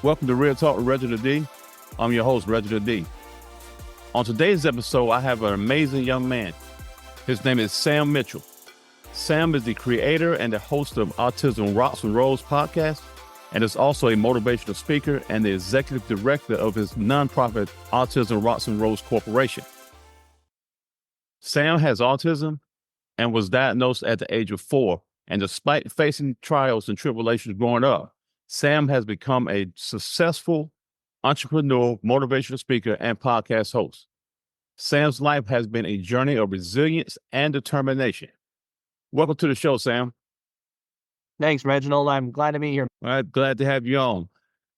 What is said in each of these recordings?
Welcome to Real Talk with Reginald D. I'm your host, Reginald D. On today's episode, I have an amazing young man. His name is Sam Mitchell. Sam is the creator and the host of Autism Rocks and Rolls podcast, and is also a motivational speaker and the executive director of his nonprofit Autism Rocks and Rolls Corporation. Sam has autism and was diagnosed at the age of 4, and despite facing trials and tribulations growing up, Sam has become a successful entrepreneur, motivational speaker, and podcast host. Sam's life has been a journey of resilience and determination. Welcome to the show, Sam. Thanks, Reginald. I'm glad to be here. All right, glad to have you on.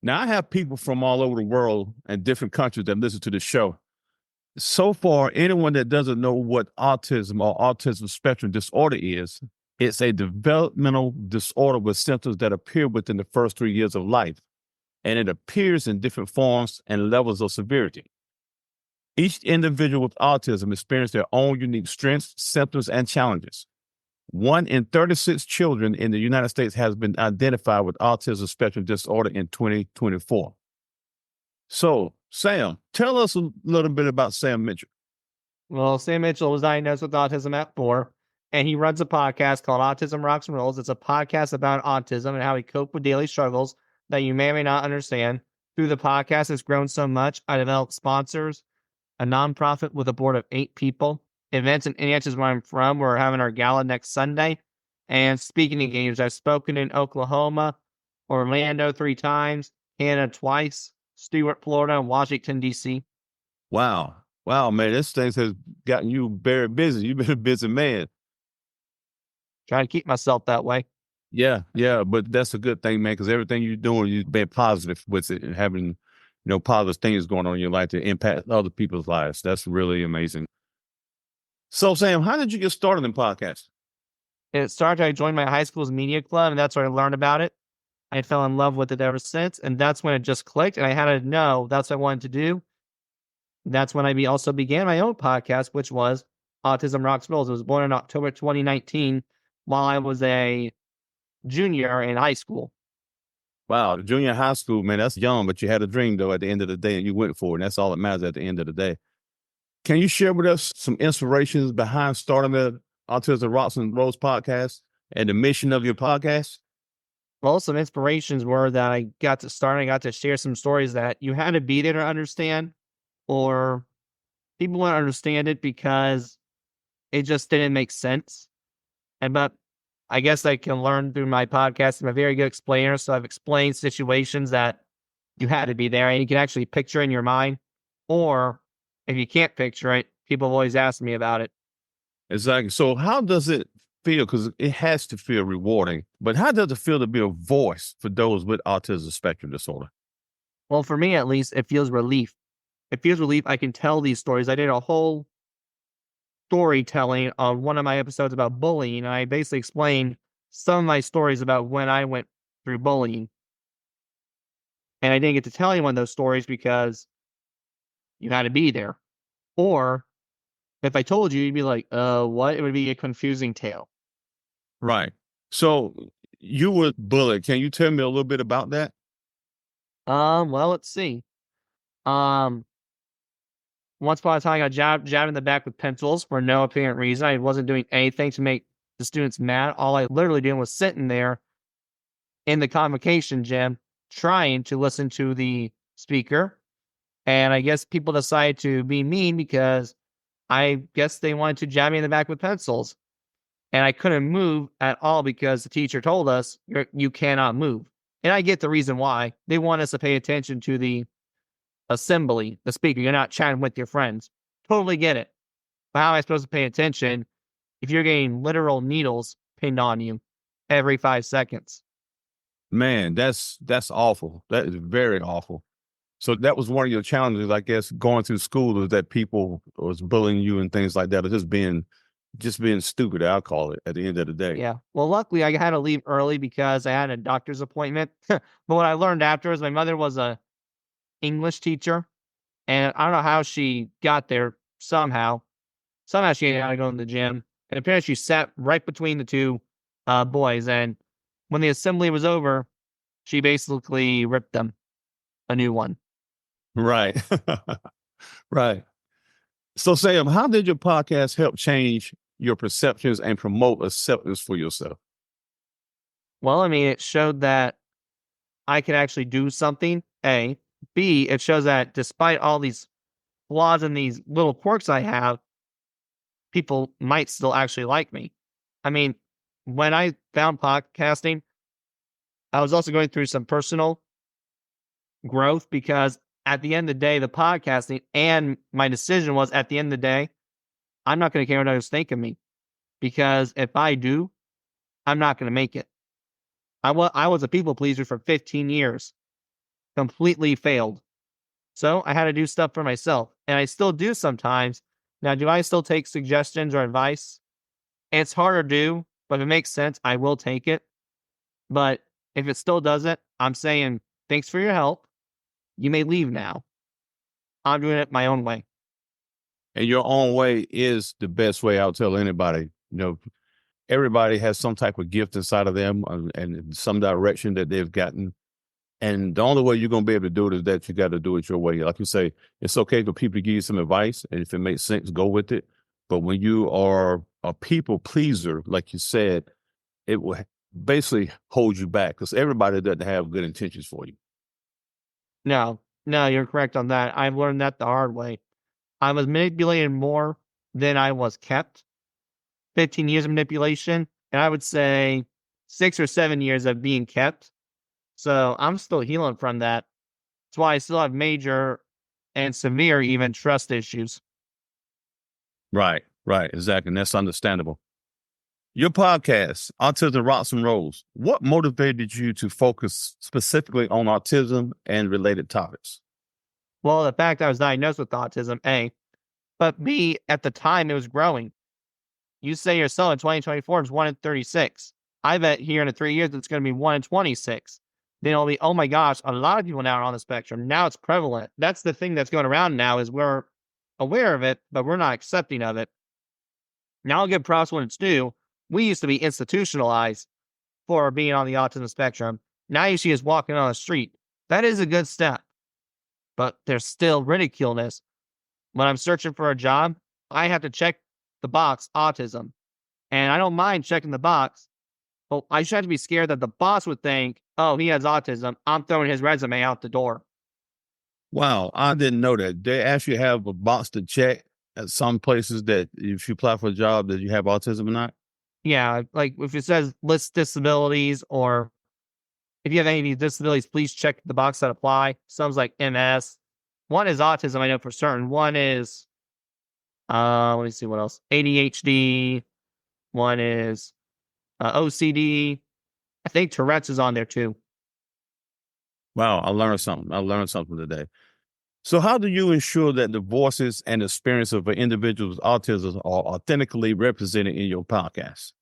Now, I have people from all over the world and different countries that listen to the show. So far, anyone that doesn't know what autism or autism spectrum disorder is, it's a developmental disorder with symptoms that appear within the first 3 years of life, and it appears in different forms and levels of severity. Each individual with autism experiences their own unique strengths, symptoms, and challenges. 1 in 36 children in the United States has been identified with autism spectrum disorder in 2024. So, Sam, tell us a little bit about Sam Mitchell. Well, Sam Mitchell was diagnosed with autism at 4, and he runs a podcast called Autism Rocks and Rolls. It's a podcast about autism and how we cope with daily struggles that you may or may not understand. Through the podcast, it's grown so much. I developed sponsors, a nonprofit with a board of 8 people, events in Indianapolis where I'm from. We're having our gala next Sunday, and speaking engagements. I've spoken in Oklahoma, Orlando 3 times, Canada twice, Stewart, Florida, and Washington, D.C. Wow, man, this thing has gotten you very busy. You've been a busy man. Trying to keep myself that way. Yeah, but that's a good thing, man, because everything you're doing, you've been positive with it and having, positive things going on in your life to impact other people's lives. That's really amazing. So, Sam, how did you get started in podcasting? It started, I joined my high school's media club, and that's where I learned about it. I fell in love with it ever since, and that's when it just clicked, and I had to know that's what I wanted to do. That's when I also began my own podcast, which was Autism Rocks and Rolls. It was born in October 2019 while I was a junior in high school. Wow, junior high school, man, that's young, but you had a dream, though, at the end of the day, and you went for it, and that's all that matters at the end of the day. Can you share with us some inspirations behind starting the Autism Rocks and Rolls podcast and the mission of your podcast? Well, some inspirations were that I got to share some stories that you had to be there to understand, or people wouldn't understand it because it just didn't make sense. But I guess I can learn through my podcast. I'm a very good explainer, so I've explained situations that you had to be there and you can actually picture in your mind. Or if you can't picture it, people have always asked me about it. Exactly. So how does it feel? Because it has to feel rewarding, but how does it feel to be a voice for those with autism spectrum disorder? Well, for me, at least, it feels relief. It feels relief. I can tell these stories. I did a whole storytelling on one of my episodes about bullying, and I basically explained some of my stories about when I went through bullying. And I didn't get to tell anyone those stories because you had to be there. Or if I told you, you'd be like, what? It would be a confusing tale. Right. So you were bullied. Can you tell me a little bit about that? Well, let's see. Once upon a time, I got jabbed in the back with pencils for no apparent reason. I wasn't doing anything to make the students mad. All I literally did was sitting there in the convocation gym trying to listen to the speaker. And I guess people decided to be mean because I guess they wanted to jab me in the back with pencils. And I couldn't move at all because the teacher told us you cannot move. And I get the reason why. They want us to pay attention to the assembly, the speaker. You're not chatting with your friends. Totally get it. But how am I supposed to pay attention if you're getting literal needles pinned on you every 5 seconds? Man, that's awful. That is very awful. So that was one of your challenges, I guess, going through school, is that people was bullying you and things like that, or just being stupid, I'll call it, at the end of the day. Yeah. Well, luckily I had to leave early because I had a doctor's appointment. But what I learned afterwards, my mother was a English teacher, and I don't know how she got there. Somehow she had to go to the gym, and apparently she sat right between the two boys. And when the assembly was over, she basically ripped them. a new one. Right. Right. So, Sam, how did your podcast help change your perceptions and promote acceptance for yourself? Well, I mean, it showed that I can actually do something, A. B, it shows that despite all these flaws and these little quirks I have, people might still actually like me. I mean, when I found podcasting, I was also going through some personal growth because at the end of the day, the podcasting and my decision was at the end of the day, I'm not going to care what others think of me because if I do, I'm not going to make it. I was a people pleaser for 15 years, completely failed. So I had to do stuff for myself, and I still do sometimes. Now, do I still take suggestions or advice? It's harder to do, but if it makes sense, I will take it. But if it still doesn't, I'm saying, thanks for your help. You may leave now. I'm doing it my own way. And your own way is the best way. I'll tell anybody. Everybody has some type of gift inside of them and some direction that they've gotten. And the only way you're going to be able to do it is that you got to do it your way. Like you say, it's okay for people to give you some advice. And if it makes sense, go with it. But when you are a people pleaser, like you said, it will basically hold you back because everybody doesn't have good intentions for you. No, no, you're correct on that. I've learned that the hard way. I was manipulated more than I was kept. 15 years of manipulation, and I would say 6 or 7 years of being kept. So I'm still healing from that. That's why I still have major and severe even trust issues. Right, right, exactly. And that's understandable. Your podcast, Autism Rocks and Rolls, what motivated you to focus specifically on autism and related topics? Well, the fact I was diagnosed with autism, A, but B, at the time it was growing. You say yourself in 2024 it's 1 in 36. I bet here in 3 years it's going to be 1 in 26. Then it'll be, oh my gosh, a lot of people now are on the spectrum. Now it's prevalent. That's the thing that's going around now is we're aware of it, but we're not accepting of it. Now I'll give props when it's due. We used to be institutionalized for being on the autism spectrum. Now you see us walking on the street. That is a good step, but there's still ridiculeness. When I'm searching for a job, I have to check the box autism. And I don't mind checking the box, but I should have to be scared that the boss would think, oh, he has autism. I'm throwing his resume out the door. Wow, I didn't know that. They actually have a box to check at some places that if you apply for a job that you have autism or not. Yeah, like if it says list disabilities or if you have any disabilities, please check the box that apply. Some's like MS. One is autism, I know for certain. One is, let me see what else. ADHD. One is OCD. I think Tourette's is on there too. Wow, I learned something. I learned something today. So how do you ensure that the voices and experience of an individual with autism are authentically represented in your podcast?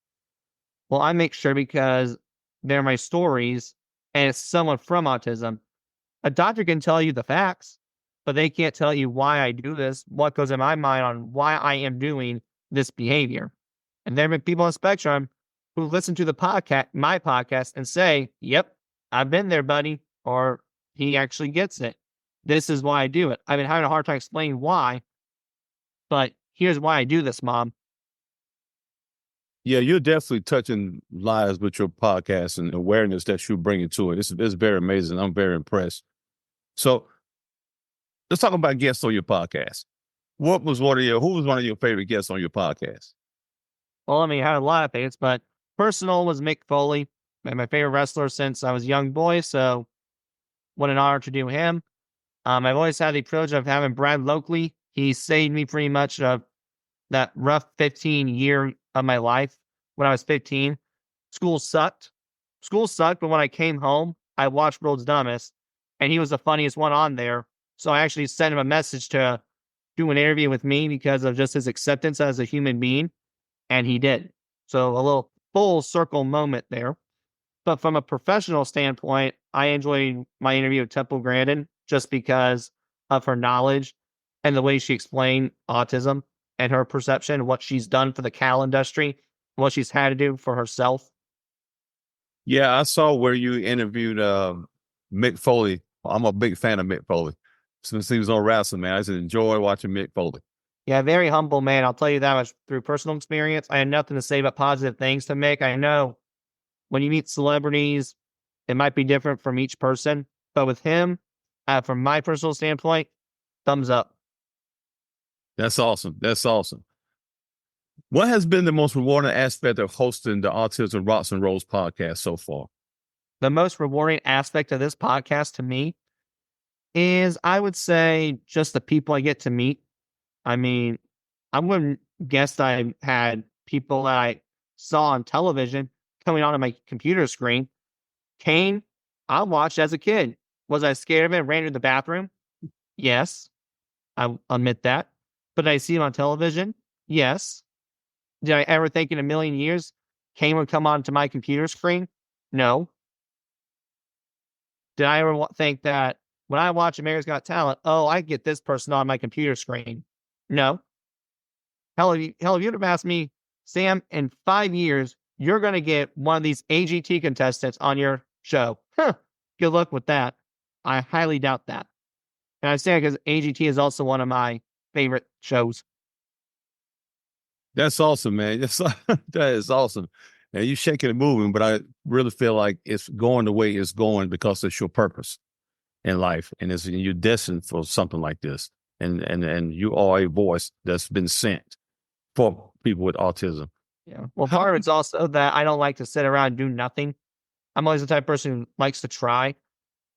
Well, I make sure because they're my stories and it's someone from autism. A doctor can tell you the facts, but they can't tell you why I do this, what goes in my mind on why I am doing this behavior. And there have been people on the spectrum who listen to the podcast, my podcast, and say, yep, I've been there, buddy, or he actually gets it. This is why I do it. I've been having a hard time explaining why, but here's why I do this, mom. Yeah, you're definitely touching lives with your podcast and awareness that you bring to it. It's very amazing. I'm very impressed. So let's talk about guests on your podcast. Who was one of your favorite guests on your podcast? Well, I mean, I had a lot of favorites, but personal was Mick Foley, my favorite wrestler since I was a young boy. So what an honor to do him. I've always had the privilege of having Brad Loakley. He saved me pretty much of that rough 15-year of my life when I was 15. School sucked. School sucked, but when I came home, I watched World's Dumbest, and he was the funniest one on there. So I actually sent him a message to do an interview with me because of just his acceptance as a human being, and he did. So a little full circle moment there. But from a professional standpoint, I enjoyed my interview with Temple Grandin just because of her knowledge and the way she explained autism and her perception, what she's done for the cattle industry, what she's had to do for herself. Yeah, I saw where you interviewed Mick Foley. I'm a big fan of Mick Foley. Since he was on wrestling, man, I just enjoy watching Mick Foley. Yeah, very humble man. I'll tell you that much through personal experience. I had nothing to say but positive things to Mick. I know when you meet celebrities, it might be different from each person, but with him, from my personal standpoint, thumbs up. That's awesome. That's awesome. What has been the most rewarding aspect of hosting the Autism Rocks and Rolls podcast so far? The most rewarding aspect of this podcast to me is, I would say, just the people I get to meet. I mean, I wouldn't guess that I had people that I saw on television coming onto my computer screen. Kane, I watched as a kid. Was I scared of him and ran to the bathroom? Yes, I admit that. But did I see him on television? Yes. Did I ever think in a million years Kane would come onto my computer screen? No. Did I ever think that when I watch America's Got Talent, oh, I get this person on my computer screen? No. Hell, if you'd have asked me, Sam, in 5 years, you're going to get one of these AGT contestants on your show. Huh. Good luck with that. I highly doubt that. And I say it because AGT is also one of my favorite shows. That's awesome, man. That is awesome. And you shaking and moving, but I really feel like it's going the way it's going because it's your purpose in life, and you're destined for something like this. And you are a voice that's been sent for people with autism. Yeah. Well, part of it's also that I don't like to sit around and do nothing. I'm always the type of person who likes to try.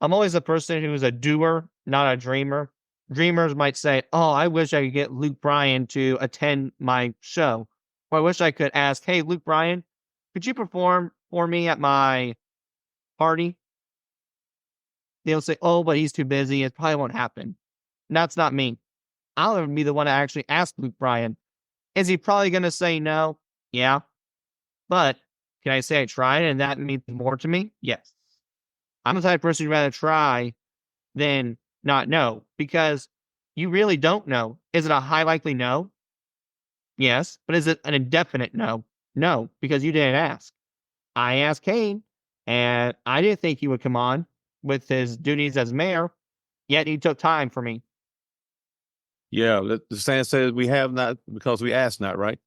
I'm always a person who's a doer, not a dreamer. Dreamers might say, oh, I wish I could get Luke Bryan to attend my show. Or I wish I could ask, hey, Luke Bryan, could you perform for me at my party? They'll say, oh, but he's too busy. It probably won't happen. And that's not me. I'll be the one to actually ask Luke Bryan. Is he probably going to say no? Yeah. But can I say I tried and that means more to me? Yes. I'm the type of person who'd rather try than not know, because you really don't know. Is it a high likely no? Yes. But is it an indefinite no? No, because you didn't ask. I asked Kane, and I didn't think he would come on with his duties as mayor, yet he took time for me. Yeah, the saying says we have not because we ask not, right?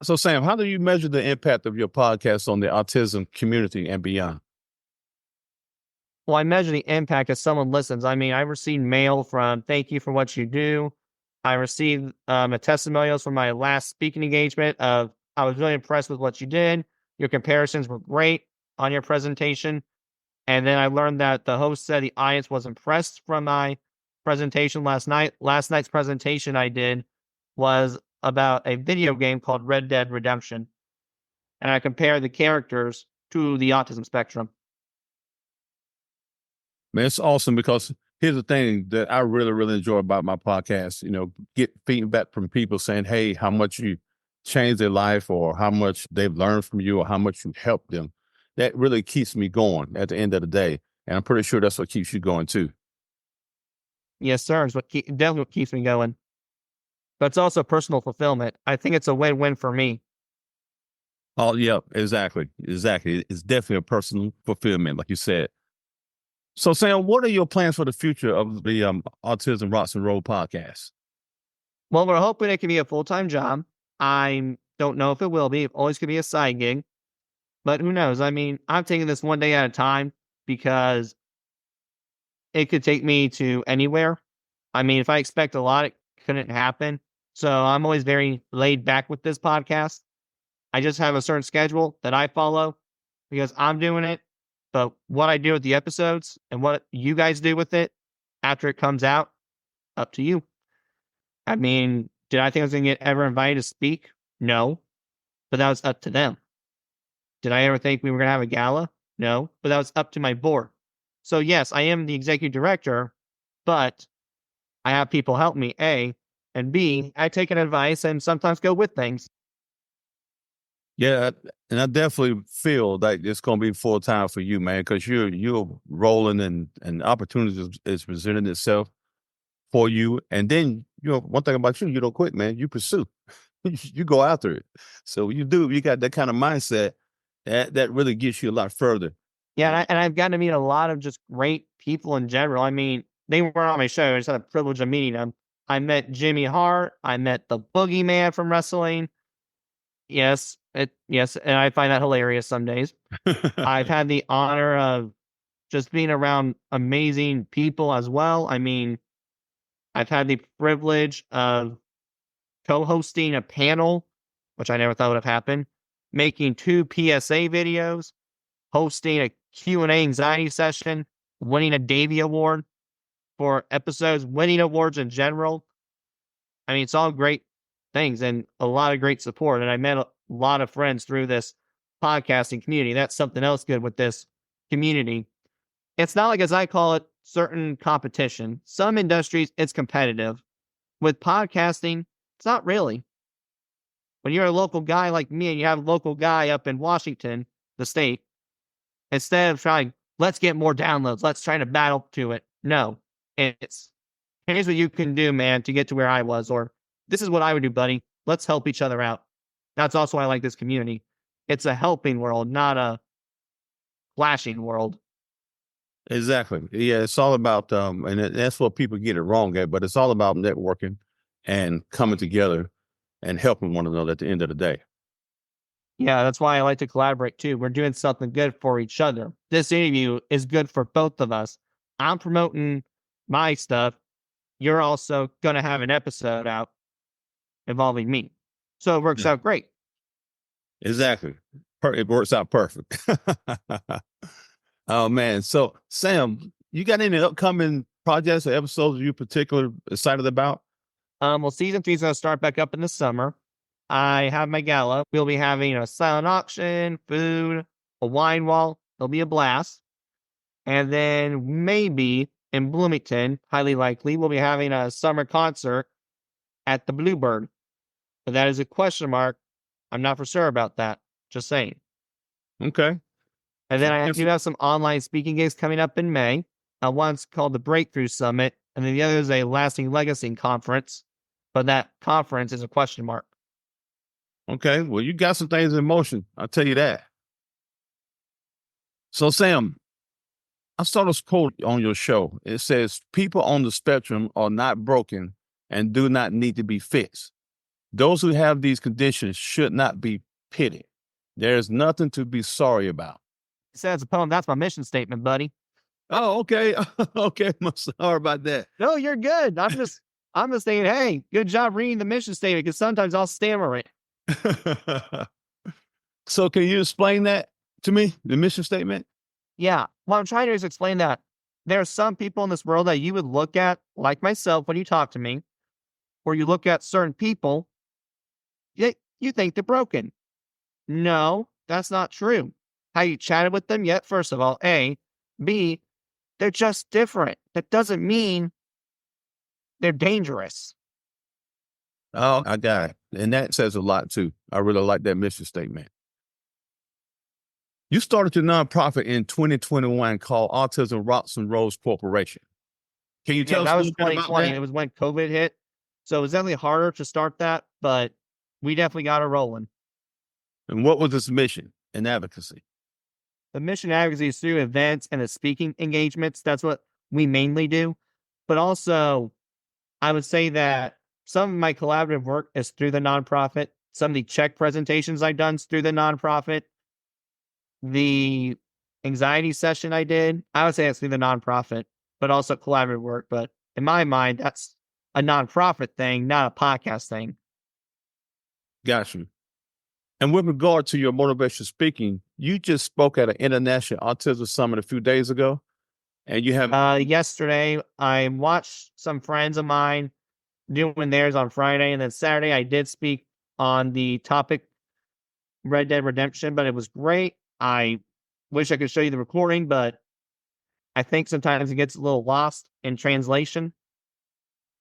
So, Sam, how do you measure the impact of your podcast on the autism community and beyond? Well, I measure the impact as someone listens. I mean, I received mail from thank you for what you do. I received a testimonials from my last speaking engagement of I was really impressed with what you did. Your comparisons were great on your presentation. And then I learned that the host said the audience was impressed from my presentation last night. Last night's presentation I did was about a video game called Red Dead Redemption. And I compared the characters to the autism spectrum. Man, it's awesome because here's the thing that I really, really enjoy about my podcast. Get feedback from people saying, hey, how much you changed their life or how much they've learned from you or how much you helped them. That really keeps me going at the end of the day. And I'm pretty sure that's what keeps you going too. Yes, sir. It's definitely what keeps me going. But it's also personal fulfillment. I think it's a win-win for me. Oh, yeah, exactly. Exactly. It's definitely a personal fulfillment, like you said. So, Sam, what are your plans for the future of the Autism Rocks and Roll podcast? Well, we're hoping it can be a full-time job. I don't know if it will be. It always could be a side gig. But who knows? I mean, I'm taking this one day at a time because it could take me to anywhere. I mean, if I expect a lot, it couldn't happen. So I'm always very laid back with this podcast. I just have a certain schedule that I follow because I'm doing it. But what I do with the episodes and what you guys do with it after it comes out, up to you. I mean, did I think I was going to get ever invited to speak? No, but that was up to them. Did I ever think we were going to have a gala? No, but that was up to my board. So yes, I am the executive director, but I have people help me, A, and B, I take an advice and sometimes go with things. Yeah, and I definitely feel that it's going to be full time for you, man, because you're rolling and opportunities is presenting itself for you. And then, one thing about you don't quit, man. You pursue, you go after it. So you got that kind of mindset that really gets you a lot further Yeah, and I've gotten to meet a lot of just great people in general. I mean, they weren't on my show. I just had the privilege of meeting them. I met Jimmy Hart. I met the Boogeyman from wrestling. Yes, and I find that hilarious some days. I've had the honor of just being around amazing people as well. I mean, I've had the privilege of co-hosting a panel, which I never thought would have happened, making 2 PSA videos, hosting a Q&A anxiety session, winning a Davy Award for episodes, winning awards in general. I mean, it's all great things and a lot of great support. And I met a lot of friends through this podcasting community. That's something else good with this community. It's not like, as I call it, certain competition. Some industries, it's competitive. With podcasting, it's not really. When you're a local guy like me and you have a local guy up in Washington, the state, instead of trying, let's get more downloads, let's try to battle to it. No, it's here's what you can do, man, to get to where I was, or this is what I would do, buddy. Let's help each other out. That's also why I like this community. It's a helping world, not a flashing world. Exactly. Yeah, it's all about that's what people get it wrong at, but it's all about networking and coming together and helping one another at the end of the day. Yeah, that's why I like to collaborate too. We're doing something good for each other. This interview is good for both of us. I'm promoting my stuff. You're also going to have an episode out involving me. So it works Yeah. out great. Exactly. It works out perfect. Oh man. So Sam, you got any upcoming projects or episodes you particularly excited about? Well, season 3 is going to start back up in the summer. I have my gala. We'll be having a silent auction, food, a wine wall. It'll be a blast. And then maybe in Bloomington, highly likely, we'll be having a summer concert at the Bluebird. But that is a question mark. I'm not for sure about that. Just saying. Okay. And then I do have some online speaking gigs coming up in May. One's called the Breakthrough Summit, and then the other is a Lasting Legacy Conference. But that conference is a question mark. Okay. Well, you got some things in motion. I'll tell you that. So Sam, I saw this quote on your show. It says, people on the spectrum are not broken and do not need to be fixed. Those who have these conditions should not be pitied. There is nothing to be sorry about. It says a poem. That's my mission statement, buddy. Oh, okay. Okay. I'm sorry about that. No, you're good. I'm just saying, hey, good job reading the mission statement, because sometimes I'll stammer it. So can you explain that to me, the mission statement? Yeah. What I'm trying to do is explain that there are some people in this world that you would look at, like myself, when you talk to me, or you look at certain people, you think they're broken. No, that's not true. Have you chatted with them yet? First of all, A. B, they're just different. That doesn't mean they're dangerous. Oh, I got it. And that says a lot too. I really like that mission statement. You started your nonprofit in 2021 called Autism Rocks and Rolls Corporation. Can you tell us that a was little bit about 2020. that? It was when COVID hit. So it was definitely harder to start that, but we definitely got it rolling. And what was its mission and advocacy? The mission advocacy is through events and the speaking engagements. That's what we mainly do. But also, I would say that some of my collaborative work is through the nonprofit. Some of the check presentations I've done is through the nonprofit. The anxiety session I did, I would say it's through the nonprofit, but also collaborative work. But in my mind, that's a nonprofit thing, not a podcast thing. Got you. And with regard to your motivational speaking, you just spoke at an International Autism Summit a few days ago, and you have Yesterday, I watched some friends of mine doing theirs on Friday, and then Saturday I did speak on the topic Red Dead Redemption, but it was great. I wish I could show you the recording, but I think sometimes it gets a little lost in translation.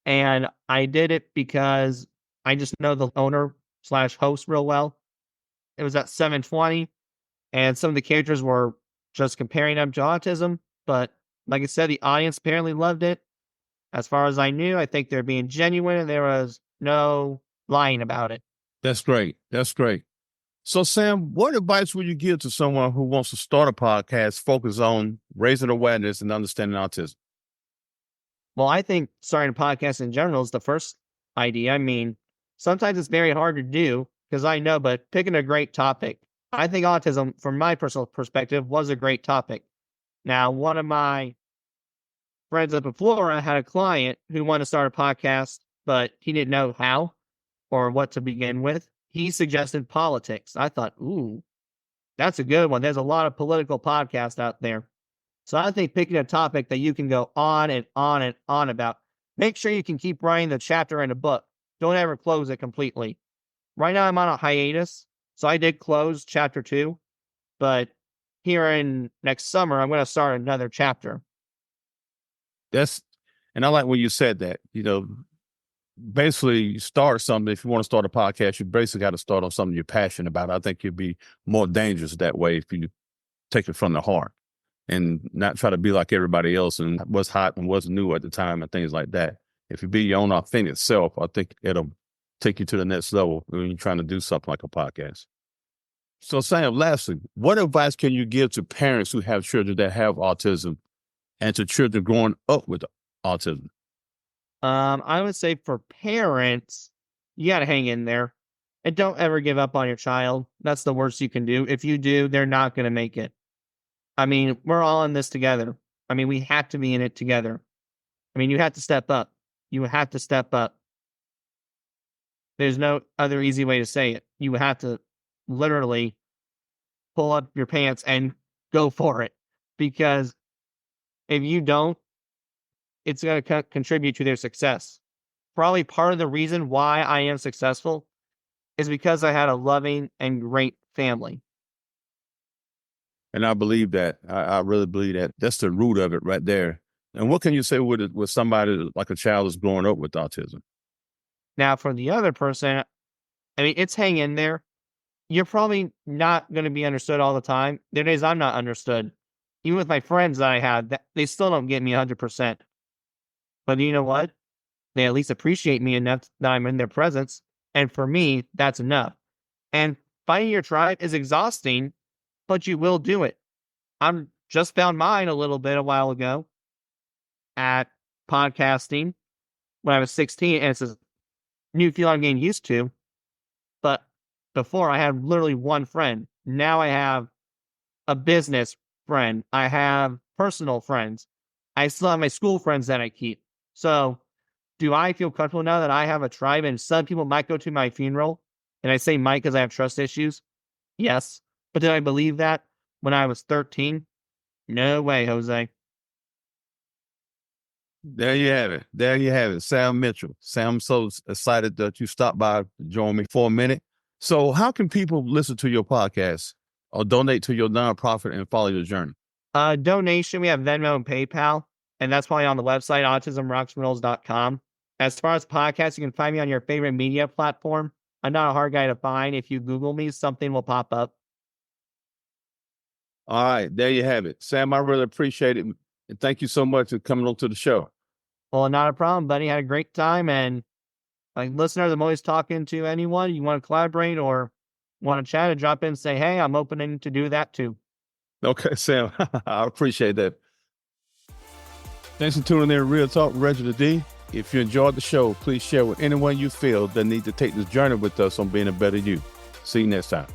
And I did it because I just know the owner/host real well. It was at 7:20, and some of the characters were just comparing them to autism. But like I said, the audience apparently loved it. As far as I knew, I think they're being genuine, and there was no lying about it. That's great. That's great. So, Sam, what advice would you give to someone who wants to start a podcast focused on raising awareness and understanding autism? Well, I think starting a podcast in general is the first idea. I mean, sometimes it's very hard to do because I know, but picking a great topic. I think autism, from my personal perspective, was a great topic. Now, one of my friends up in Florida had a client who wanted to start a podcast, but he didn't know how or what to begin with. He suggested politics. I thought, ooh, that's a good one. There's a lot of political podcasts out there. So I think picking a topic that you can go on and on and on about, make sure you can keep writing the chapter in a book. Don't ever close it completely. Right now I'm on a hiatus, so I did close chapter 2, but here in next summer, I'm going to start another chapter. And I like when you said that, basically you start something. If you want to start a podcast, you basically got to start on something you're passionate about. I think you'd be more dangerous that way if you take it from the heart and not try to be like everybody else and what's hot and what's new at the time and things like that. If you be your own authentic self, I think it'll take you to the next level when you're trying to do something like a podcast. So, Sam, lastly, what advice can you give to parents who have children that have autism and to children growing up with autism? I would say for parents, you got to hang in there and don't ever give up on your child. That's the worst you can do. If you do, they're not going to make it. I mean, we're all in this together. I mean, we have to be in it together. I mean, you have to step up. You have to step up. There's no other easy way to say it. You have to literally pull up your pants and go for it. Because if you don't, it's going to contribute to their success. Probably part of the reason why I am successful is because I had a loving and great family. And I believe that. I really believe that. That's the root of it right there. And what can you say with somebody like a child that's growing up with autism? Now, for the other person, I mean, it's hang in there. You're probably not going to be understood all the time. There are days I'm not understood. Even with my friends that I have, they still don't get me 100%. But you know what? They at least appreciate me enough that I'm in their presence. And for me, that's enough. And finding your tribe is exhausting, but you will do it. I'm just found mine a while ago at podcasting when I was 16, and it's a new feel I'm getting used to. But before I had literally one friend. Now I have a business friend. I have personal friends. I still have my school friends that I keep. So do I feel comfortable now that I have a tribe? And some people might go to my funeral, and I say might because I have trust issues. Yes. But did I believe that when I was 13? No way, Jose. There you have it. There you have it. Sam Mitchell. Sam, I'm so excited that you stopped by to join me for a minute. So how can people listen to your podcast or donate to your nonprofit and follow your journey? Donation, we have Venmo and PayPal, and that's probably on the website, autismrocksandrolls.com. As far as podcasts, you can find me on your favorite media platform. I'm not a hard guy to find. If you Google me, something will pop up. All right, there you have it. Sam, I really appreciate it. And thank you so much for coming on to the show. Well, not a problem, buddy. Had a great time. And like listeners, I'm always talking to anyone. You want to collaborate or want to chat and drop in and say, hey, I'm opening to do that too. Okay, Sam, I appreciate that. Thanks for tuning in to Real Talk with Reginald D. If you enjoyed the show, please share with anyone you feel that needs to take this journey with us on being a better you. See you next time.